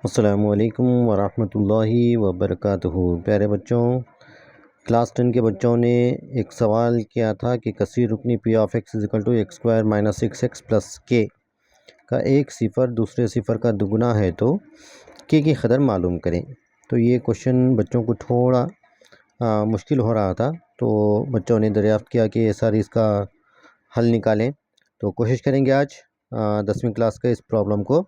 अस्सलामुअलैकुम वरहमतुल्लाहि वबरकातुहू। प्यारे बच्चों, क्लास 10 के बच्चों ने एक सवाल किया था कि कसीर रुकनी p of x is equal to x square minus 6x plus k का एक सिफ़र दूसरे सिफ़र का दुगना है तो के की कदर मालूम करें। तो ये क्वेश्चन बच्चों को थोड़ा मुश्किल हो रहा था, तो बच्चों ने दरियाफ़्त किया कि सारी इसका हल निकालें। तो कोशिश करेंगे आज 10वीं क्लास का इस प्रॉब्लम को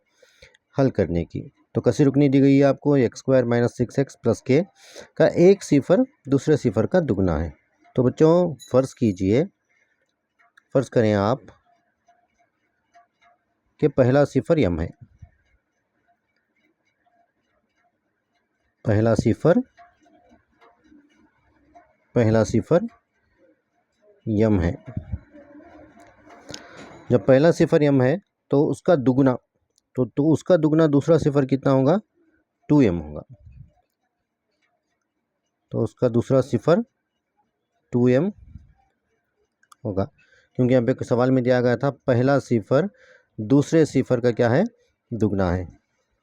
हल करने की। तो कसी रुकनी दी गई है आपको x square minus 6x plus k का एक सिफ़र दूसरे सिफ़र का दुगना है। तो बच्चों फ़र्ज़ कीजिए, फ़र्ज़ करें आप कि पहला सिफ़र यम है, पहला सिफ़र यम है। जब पहला सिफ़र यम है तो उसका दुगना तो उसका दुगना दूसरा सिफ़र कितना होगा, 2m होगा। तो उसका दूसरा सिफ़र 2m होगा, क्योंकि यहाँ पे सवाल में दिया गया था पहला सिफ़र दूसरे सिफ़र का क्या है, दुगना है।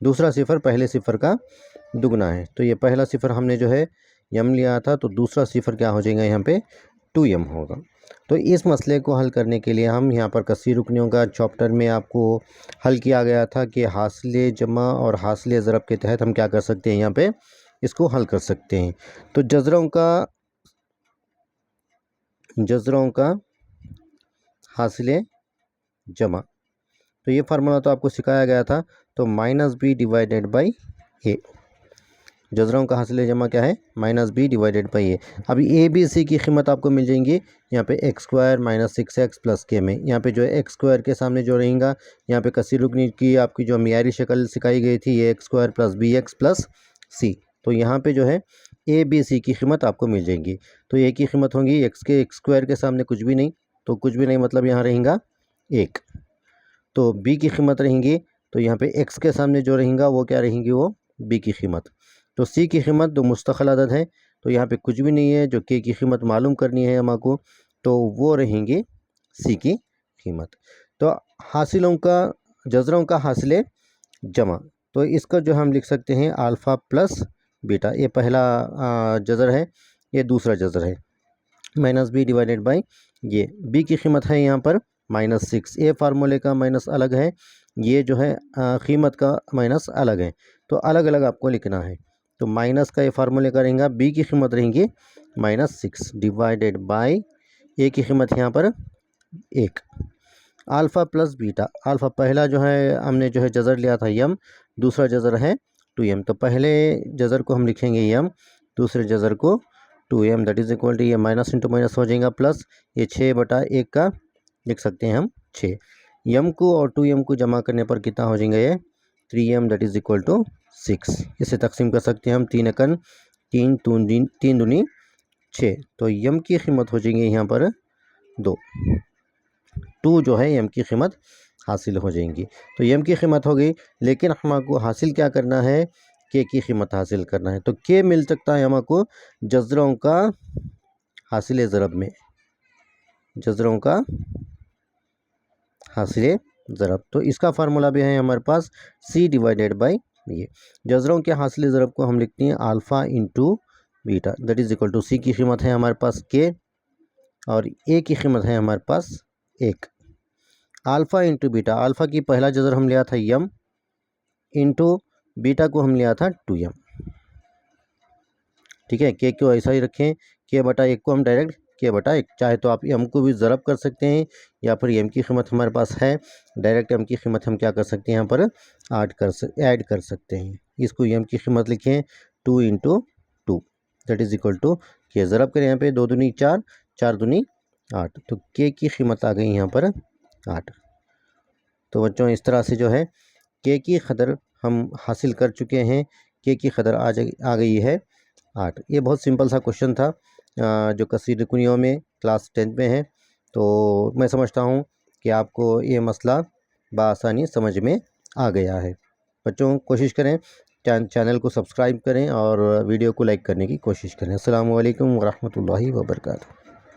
दूसरा सिफ़र पहले सिफ़र का दुगना है। तो ये पहला सिफ़र हमने जो है यम लिया था, तो दूसरा सिफ़र क्या हो जाएगा यहाँ पे 2m होगा। तो इस मसले को हल करने के लिए हम यहाँ पर कसीर रुकनियों का चैप्टर में आपको हल किया गया था कि हासिले जमा और हासिले ज़रब के तहत हम क्या कर सकते हैं, यहाँ पे इसको हल कर सकते हैं। तो जज़रों का हासिले जमा, तो ये फार्मूला तो आपको सिखाया गया था। तो -b डिवाइडेड बाई ए, जज़रों का हासिले जमा क्या है, -b डिवाइडेड बाई ए। अभी ए बी सी की कीमत आपको मिल जाएंगी यहाँ पे x square minus 6x plus के में। यहाँ पे जो है एक्स स्क्वायर के सामने जो रहेगा, यहाँ पे कसीर रुकनी की आपकी जो मियारी शक्ल सिखाई गई थी, ये x square plus b x plus c. तो यहाँ पे जो है ए बी सी की कीमत आपको मिल जाएंगी। तो ए की कीमत होगी एक्स स्क्वायर के सामने कुछ भी नहीं, तो कुछ भी नहीं मतलब यहाँ रहेगा 1। तो बी की कीमत रहेंगी, तो यहाँ पे एक्स के सामने जो रहेगा वो क्या रहेंगी, वो बी की कीमत। तो सी की कीमत जो मुस्तकिल अदद है, तो यहाँ पे कुछ भी नहीं है। जो के की कीमत मालूम करनी है हमको, तो वो रहेंगी सी की कीमत। तो हासिलों का जज़रों का हासिले जमा, तो इसका जो हम लिख सकते हैं अल्फ़ा प्लस बीटा। ये पहला जज़र है, ये दूसरा जज़र है, -b डिवाइडेड बाई ये। बी की कीमत है यहाँ पर -6। ये फार्मूले का माइनस अलग है, ये जो है कीमत का माइनस अलग है, तो अलग अलग आपको लिखना है। तो माइनस का ये फार्मूले का रहेगा, बी की कीमत रहेंगी -6 डिवाइडेड बाई ए की कीमत यहाँ पर 1। अल्फ़ा प्लस बीटा, अल्फ़ा पहला जो है हमने जो है जज़र लिया था यम, दूसरा जज़र है 2m। तो पहले जज़र को हम लिखेंगे यम, दूसरे जज़र को 2m, that is equal to ये माइनस इंटू माइनस हो जाएगा प्लस, ये 6/1 का लिख सकते हैं हम 6। यम को और 2m को जमा करने पर कितना हो जाएगा, ये 3m, that is equal to 6। इसे तकसीम कर सकते हैं हम 3 एकन 3 दूनी 6। तो यम की कीमत हो जाएंगी यहाँ पर 2 जो है यम की कीमत हासिल हो जाएंगी। तो यम की कीमत हो गई, लेकिन हमको हासिल क्या करना है, के की कीमत हासिल करना है। तो के मिल सकता है हमको जज़रों का हासिले ज़रब में, जज़रों का हासिले ज़रब। तो इसका फार्मूला भी है हमारे पास सी डिवाइडेड बाई ये। जज़रों के हासिले ज़रब को हम लिखते हैं alpha into beta, that is equal to c की कीमत है हमारे पास के, और ए की कीमत है हमारे पास 1। अल्फ़ा इंटू बीटा, अल्फ़ा की पहला जज़र हम लिया था यम, इंटू बीटा को हम लिया था 2m। ठीक है, के को ऐसा ही रखें, k/1 को हम डायरेक्ट k/1, चाहे तो आप m को भी ज़रब कर सकते हैं, या फिर m की कीमत हमारे पास है, डायरेक्ट m की कीमत हम क्या कर सकते हैं, यहाँ पर ऐड कर सकते हैं। इसको m की कीमत लिखें 2 into 2, that is equal to k. ज़रब करें यहाँ पे 2 दूनी 4, 4 दूनी 8, तो के की कीमत आ गई यहाँ पर 8। तो बच्चों इस तरह से जो है के की कदर हम हासिल कर चुके हैं, के की कदर आ गई है 8। ये बहुत सिंपल सा क्वेश्चन था जो कसीर रुकनियों में क्लास 10 में है। तो मैं समझता हूँ कि आपको ये मसला बआसानी समझ में आ गया है। बच्चों कोशिश करें चैनल को सब्सक्राइब करें और वीडियो को लाइक करने की कोशिश करें। अस्सलामु अलैकुम वरहमतुल्लाहि वबरकातुहू।